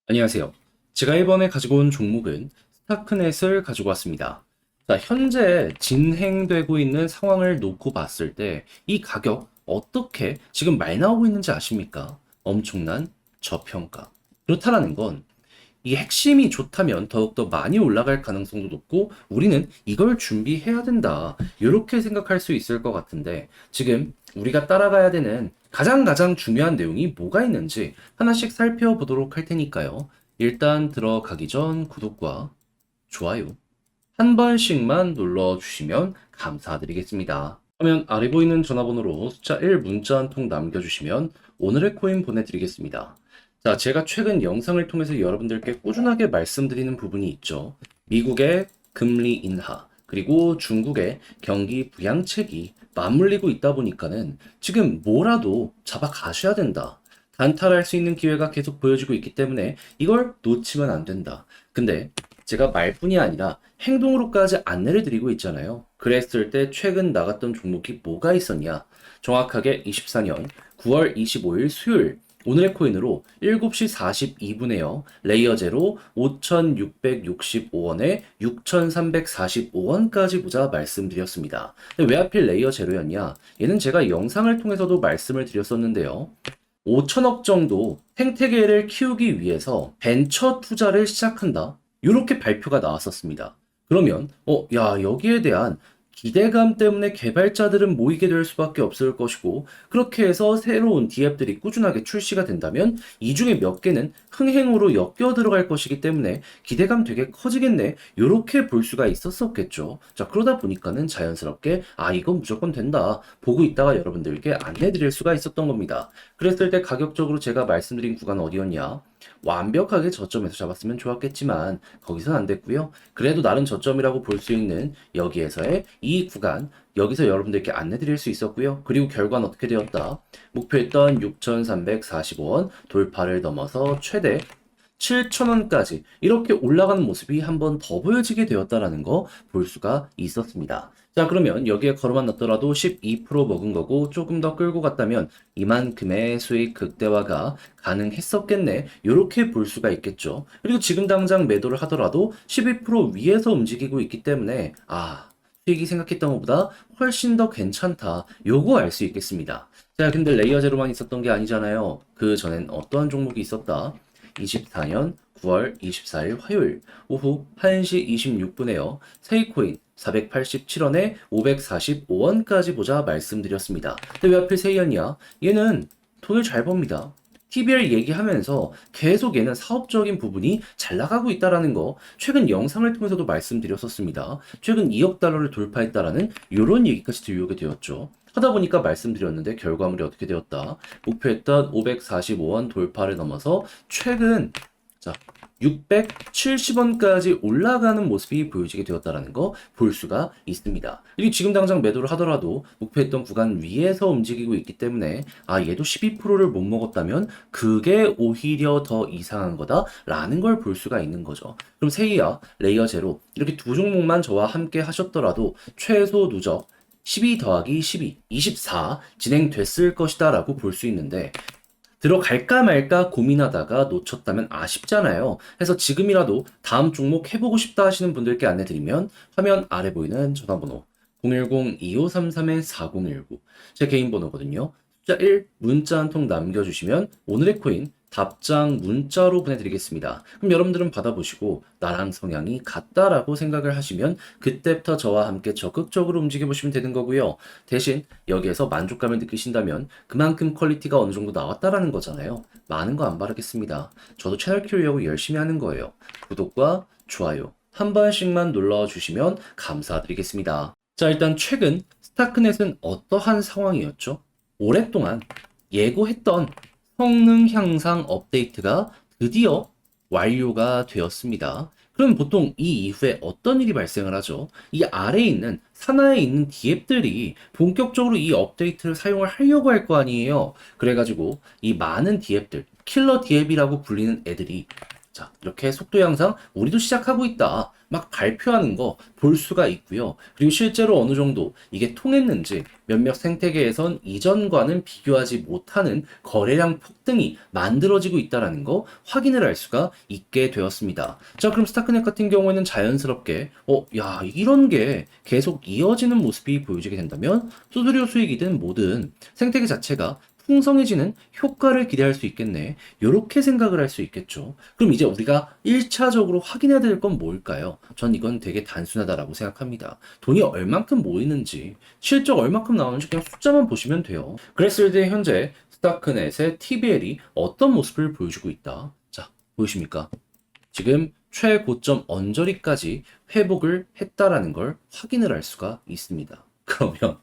안녕하세요. 제가 이번에 가지고 온 종목은 스타크넷을 가지고 왔습니다. 자, 현재 진행되고 있는 상황을 놓고 봤을 때 이 가격 어떻게 지금 말 나오고 있는지 아십니까? 엄청난 저평가. 그렇다라는 건 이 핵심이 좋다면 더욱더 많이 올라갈 가능성도 높고 우리는 이걸 준비해야 된다. 이렇게 생각할 수 있을 것 같은데 지금 우리가 따라가야 되는 가장 중요한 내용이 뭐가 있는지 하나씩 살펴보도록 할 테니까요. 일단 들어가기 전 구독과 좋아요 한 번씩만 눌러주시면 감사드리겠습니다. 화면 아래 보이는 전화번호로 숫자 1 문자 한 통 남겨주시면 오늘의 코인 보내드리겠습니다. 자, 제가 최근 영상을 통해서 여러분들께 꾸준하게 말씀드리는 부분이 있죠. 미국의 금리 인하, 그리고 중국의 경기 부양책이 맞물리고 있다 보니까는 지금 뭐라도 잡아 가셔야 된다. 단타할 수 있는 기회가 계속 보여지고 있기 때문에 이걸 놓치면 안 된다. 근데 제가 말뿐이 아니라 행동으로까지 안내를 드리고 있잖아요. 그랬을 때 최근 나갔던 종목이 뭐가 있었냐? 정확하게 24년 9월 25일 수요일 오늘의 코인으로 7시 42분에요. 레이어 제로 5,665원에 6,345원까지 보자 말씀드렸습니다. 근데 왜 하필 레이어 제로였냐? 얘는 제가 영상을 통해서도 말씀을 드렸었는데요. 5천억 정도 생태계를 키우기 위해서 벤처 투자를 시작한다. 이렇게 발표가 나왔었습니다. 그러면 야, 여기에 대한 기대감 때문에 개발자들은 모이게 될 수밖에 없을 것이고 그렇게 해서 새로운 디앱들이 꾸준하게 출시가 된다면 이 중에 몇 개는 흥행으로 엮여 들어갈 것이기 때문에 기대감 되게 커지겠네. 이렇게 볼 수가 있었었겠죠. 자, 그러다 보니까는 자연스럽게 이건 무조건 된다. 보고 있다가 여러분들께 안내 드릴 수가 있었던 겁니다. 그랬을 때 가격적으로 제가 말씀드린 구간 어디였냐? 완벽하게 저점에서 잡았으면 좋았겠지만 거기선 안 됐고요. 그래도 나름 저점이라고 볼 수 있는 여기에서의 이 구간 여기서 여러분들께 안내 드릴 수 있었고요. 그리고 결과는 어떻게 되었다? 목표했던 6,345원 돌파를 넘어서 최대 7,000원까지 이렇게 올라가는 모습이 한 번 더 보여지게 되었다라는 거 볼 수가 있었습니다. 자, 그러면 여기에 걸어만 넣더라도 12% 먹은 거고 조금 더 끌고 갔다면 이만큼의 수익 극대화가 가능했었겠네. 이렇게 볼 수가 있겠죠. 그리고 지금 당장 매도를 하더라도 12% 위에서 움직이고 있기 때문에 수익이 생각했던 것보다 훨씬 더 괜찮다. 요거 알 수 있겠습니다. 자, 근데 레이어 제로만 있었던 게 아니잖아요. 그 전엔 어떠한 종목이 있었다? 24년 9월 24일 화요일 오후 1시 26분에요. 세이코인 487원에 545원까지 보자 말씀드렸습니다. 근데 왜 하필 세이였냐? 얘는 돈을 잘 법니다. TBR 얘기하면서 계속 얘는 사업적인 부분이 잘 나가고 있다라는 거 최근 영상을 통해서도 말씀드렸었습니다. 최근 2억 달러를 돌파했다라는 이런 얘기까지 들려오게 되었죠. 하다 보니까 말씀드렸는데 결과물이 어떻게 되었다. 목표했던 545원 돌파를 넘어서 최근 자 670원까지 올라가는 모습이 보여지게 되었다는 거 볼 수가 있습니다. 그리고 지금 당장 매도를 하더라도 목표했던 구간 위에서 움직이고 있기 때문에 얘도 12%를 못 먹었다면 그게 오히려 더 이상한 거다라는 걸 볼 수가 있는 거죠. 그럼 세이와 레이어 제로 이렇게 두 종목만 저와 함께 하셨더라도 최소 누적 12 더하기 12, 24 진행됐을 것이다 라고 볼 수 있는데 들어갈까 말까 고민하다가 놓쳤다면 아쉽잖아요. 그래서 지금이라도 다음 종목 해보고 싶다 하시는 분들께 안내드리면 화면 아래 보이는 전화번호 010-2533-4019 제 개인 번호거든요. 숫자 1 문자 한 통 남겨주시면 오늘의 코인 답장 문자로 보내드리겠습니다. 그럼 여러분들은 받아보시고 나랑 성향이 같다라고 생각을 하시면 그때부터 저와 함께 적극적으로 움직여보시면 되는 거고요. 대신 여기에서 만족감을 느끼신다면 그만큼 퀄리티가 어느 정도 나왔다라는 거잖아요. 많은 거 안 바라겠습니다. 저도 채널 키우려고 열심히 하는 거예요. 구독과 좋아요 한 번씩만 눌러주시면 감사드리겠습니다. 자, 일단 최근 스타크넷은 어떠한 상황이었죠? 오랫동안 예고했던 성능 향상 업데이트가 드디어 완료가 되었습니다. 그럼 보통 이 이후에 어떤 일이 발생을 하죠? 이 아래에 있는 산하에 있는 디앱들이 본격적으로 이 업데이트를 사용을 하려고 할 거 아니에요. 그래가지고 이 많은 디앱들, 킬러 디앱이라고 불리는 애들이 자, 이렇게 속도 향상 우리도 시작하고 있다. 막 발표하는 거 볼 수가 있고요. 그리고 실제로 어느 정도 이게 통했는지 몇몇 생태계에선 이전과는 비교하지 못하는 거래량 폭등이 만들어지고 있다는 거 확인을 할 수가 있게 되었습니다. 자, 그럼 스타크넷 같은 경우에는 자연스럽게 야, 이런 게 계속 이어지는 모습이 보여지게 된다면 수수료 수익이든 뭐든 생태계 자체가 풍성해지는 효과를 기대할 수 있겠네. 이렇게 생각을 할 수 있겠죠. 그럼 이제 우리가 1차적으로 확인해야 될 건 뭘까요? 전 이건 되게 단순하다라고 생각합니다. 돈이 얼만큼 모이는지, 실적 얼만큼 나오는지 그냥 숫자만 보시면 돼요. 그랬을 때 현재 스타크넷의 TBL이 어떤 모습을 보여주고 있다. 자, 보이십니까? 지금 최고점 언저리까지 회복을 했다라는 걸 확인을 할 수가 있습니다. 그러면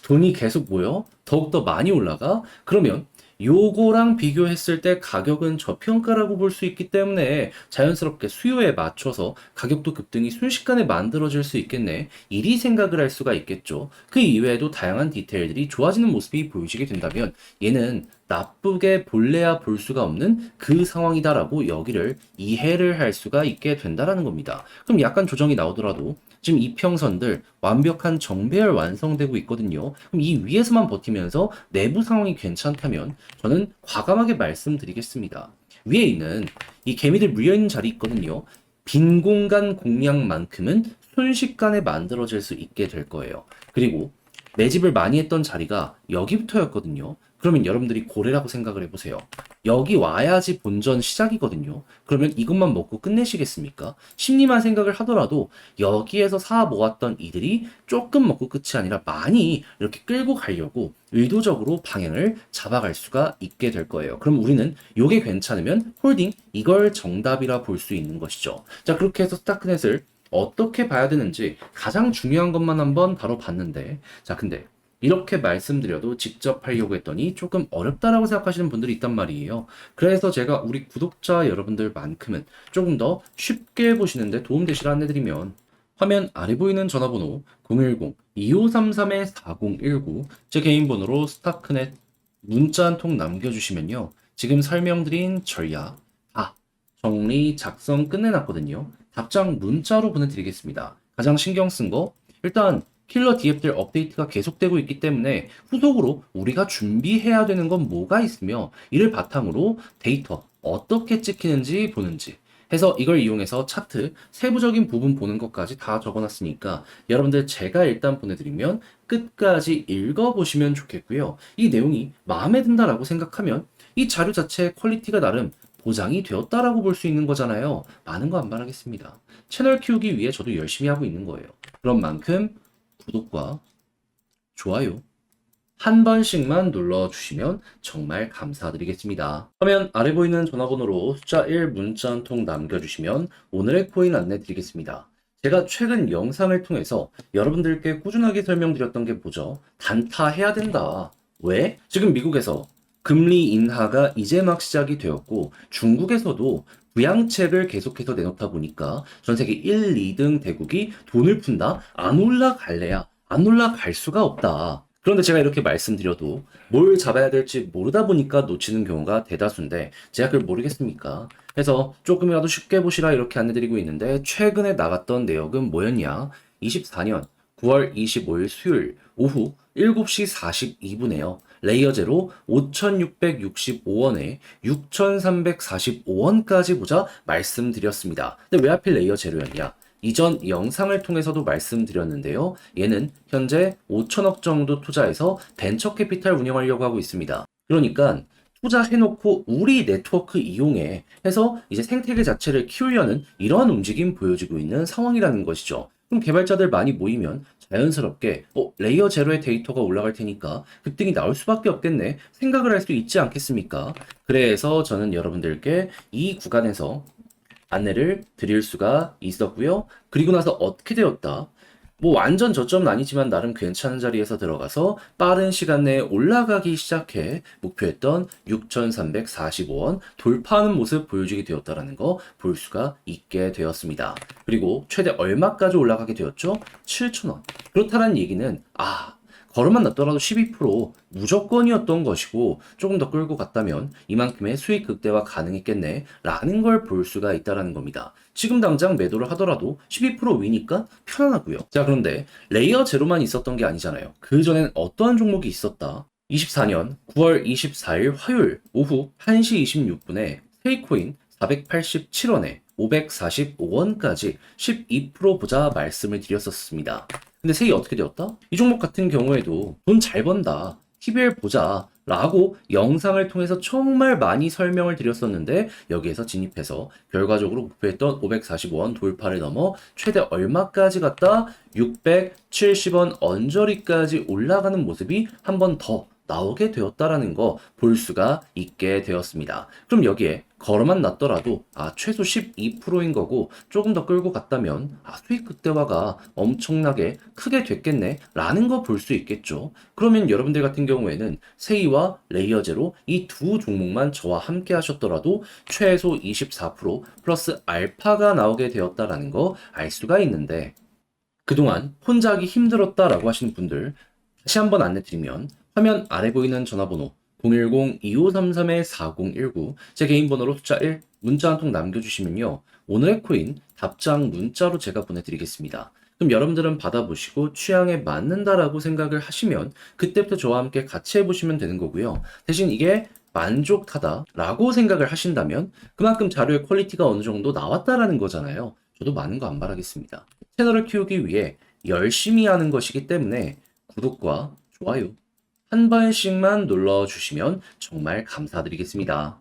돈이 계속 모여? 더욱더 많이 올라가? 그러면 요거랑 비교했을 때 가격은 저평가라고 볼 수 있기 때문에 자연스럽게 수요에 맞춰서 가격도 급등이 순식간에 만들어질 수 있겠네. 이리 생각을 할 수가 있겠죠. 그 이외에도 다양한 디테일들이 좋아지는 모습이 보여지게 된다면 얘는 나쁘게 볼래야 볼 수가 없는 그 상황이다라고 여기를 이해를 할 수가 있게 된다라는 겁니다. 그럼 약간 조정이 나오더라도 지금 이평선들 완벽한 정배열 완성되고 있거든요. 그럼 이 위에서만 버티면서 내부 상황이 괜찮다면 저는 과감하게 말씀드리겠습니다. 위에 있는 이 개미들 물려있는 자리 있거든요. 빈 공간 공략만큼은 순식간에 만들어질 수 있게 될 거예요. 그리고 매집을 많이 했던 자리가 여기부터였거든요. 그러면 여러분들이 고래라고 생각을 해보세요. 여기 와야지 본전 시작이거든요. 그러면 이것만 먹고 끝내시겠습니까? 심리만 생각을 하더라도 여기에서 사 모았던 이들이 조금 먹고 끝이 아니라 많이 이렇게 끌고 가려고 의도적으로 방향을 잡아갈 수가 있게 될 거예요. 그럼 우리는 이게 괜찮으면 홀딩, 이걸 정답이라 볼 수 있는 것이죠. 자, 그렇게 해서 스타크넷을 어떻게 봐야 되는지 가장 중요한 것만 한번 다뤄봤는데, 자, 근데 이렇게 말씀드려도 직접 하려고 했더니 조금 어렵다라고 생각하시는 분들이 있단 말이에요. 그래서 제가 우리 구독자 여러분들만큼은 조금 더 쉽게 보시는데 도움되시라 안내드리면, 화면 아래 보이는 전화번호 010-2533-4019 제 개인 번호로 스타크넷 문자 한 통 남겨주시면요. 지금 설명드린 전략 다 정리 작성 끝내놨거든요. 답장 문자로 보내드리겠습니다. 가장 신경 쓴 거, 일단 킬러 DF들 업데이트가 계속되고 있기 때문에 후속으로 우리가 준비해야 되는 건 뭐가 있으며 이를 바탕으로 데이터 어떻게 찍히는지 보는지 해서 이걸 이용해서 차트 세부적인 부분 보는 것까지 다 적어놨으니까 여러분들 제가 일단 보내드리면 끝까지 읽어보시면 좋겠고요. 이 내용이 마음에 든다라고 생각하면 이 자료 자체의 퀄리티가 나름 보장이 되었다라고 볼 수 있는 거잖아요. 많은 거 안 바라겠습니다. 채널 키우기 위해 저도 열심히 하고 있는 거예요. 그런 만큼 구독과 좋아요 한 번씩만 눌러주시면 정말 감사드리겠습니다. 화면 아래 보이는 전화번호로 숫자 1 문자 한 통 남겨주시면 오늘의 코인 안내 드리겠습니다. 제가 최근 영상을 통해서 여러분들께 꾸준하게 설명드렸던 게 뭐죠? 단타해야 된다. 왜? 지금 미국에서 금리 인하가 이제 막 시작이 되었고 중국에서도 부양책을 계속해서 내놓다 보니까 전 세계 1, 2등 대국이 돈을 푼다? 안 올라갈래야? 안 올라갈 수가 없다. 그런데 제가 이렇게 말씀드려도 뭘 잡아야 될지 모르다 보니까 놓치는 경우가 대다수인데 제가 그걸 모르겠습니까? 해서 조금이라도 쉽게 보시라 이렇게 안내드리고 있는데 최근에 나갔던 내역은 뭐였냐? 24년 9월 25일 수요일 오후 7시 42분에요. 레이어제로 5,665원에 6,345원까지 보자 말씀드렸습니다. 근데 왜 하필 레이어제로였냐? 이전 영상을 통해서도 말씀드렸는데요. 얘는 현재 5천억 정도 투자해서 벤처 캐피탈 운영하려고 하고 있습니다. 그러니까 투자해놓고 우리 네트워크 이용해 해서 이제 생태계 자체를 키우려는 이러한 움직임 보여지고 있는 상황이라는 것이죠. 그럼 개발자들 많이 모이면 자연스럽게 레이어 제로의 데이터가 올라갈 테니까 급등이 나올 수밖에 없겠네 생각을 할 수 있지 않겠습니까? 그래서 저는 여러분들께 이 구간에서 안내를 드릴 수가 있었고요. 그리고 나서 어떻게 되었다? 뭐 완전 저점은 아니지만 나름 괜찮은 자리에서 들어가서 빠른 시간 내에 올라가기 시작해 목표했던 6,345원 돌파하는 모습 보여주게 되었다라는 거 볼 수가 있게 되었습니다. 그리고 최대 얼마까지 올라가게 되었죠? 7,000원. 그렇다는 얘기는 걸음만 났더라도 12% 무조건이었던 것이고 조금 더 끌고 갔다면 이만큼의 수익 극대화 가능했겠네 라는 걸 볼 수가 있다는 겁니다. 지금 당장 매도를 하더라도 12% 위니까 편안하고요. 자, 그런데 레이어 제로만 있었던 게 아니잖아요. 그전엔 어떠한 종목이 있었다? 24년 9월 24일 화요일 오후 1시 26분에 세이코인 487원에 545원까지 12% 보자 말씀을 드렸었습니다. 근데 세이 어떻게 되었다? 이 종목 같은 경우에도 돈 잘 번다, TBL 보자 라고 영상을 통해서 정말 많이 설명을 드렸었는데 여기에서 진입해서 결과적으로 목표했던 545원 돌파를 넘어 최대 얼마까지 갔다? 670원 언저리까지 올라가는 모습이 한 번 더 나오게 되었다라는 거 볼 수가 있게 되었습니다. 그럼 여기에 걸어만 났더라도 최소 12%인 거고 조금 더 끌고 갔다면 수익 극대화가 엄청나게 크게 됐겠네 라는 거 볼 수 있겠죠. 그러면 여러분들 같은 경우에는 세이와 레이어제로 이 두 종목만 저와 함께 하셨더라도 최소 24% 플러스 알파가 나오게 되었다라는 거 알 수가 있는데 그동안 혼자 하기 힘들었다라고 하시는 분들 다시 한번 안내드리면 화면 아래 보이는 전화번호 010-2533-4019 제 개인 번호로 숫자 1 문자 한 통 남겨주시면요. 오늘의 코인 답장 문자로 제가 보내드리겠습니다. 그럼 여러분들은 받아보시고 취향에 맞는다라고 생각을 하시면 그때부터 저와 함께 같이 해보시면 되는 거고요. 대신 이게 만족하다라고 생각을 하신다면 그만큼 자료의 퀄리티가 어느 정도 나왔다라는 거잖아요. 저도 많은 거 안 바라겠습니다. 채널을 키우기 위해 열심히 하는 것이기 때문에 구독과 좋아요 한 번씩만 눌러주시면 정말 감사드리겠습니다.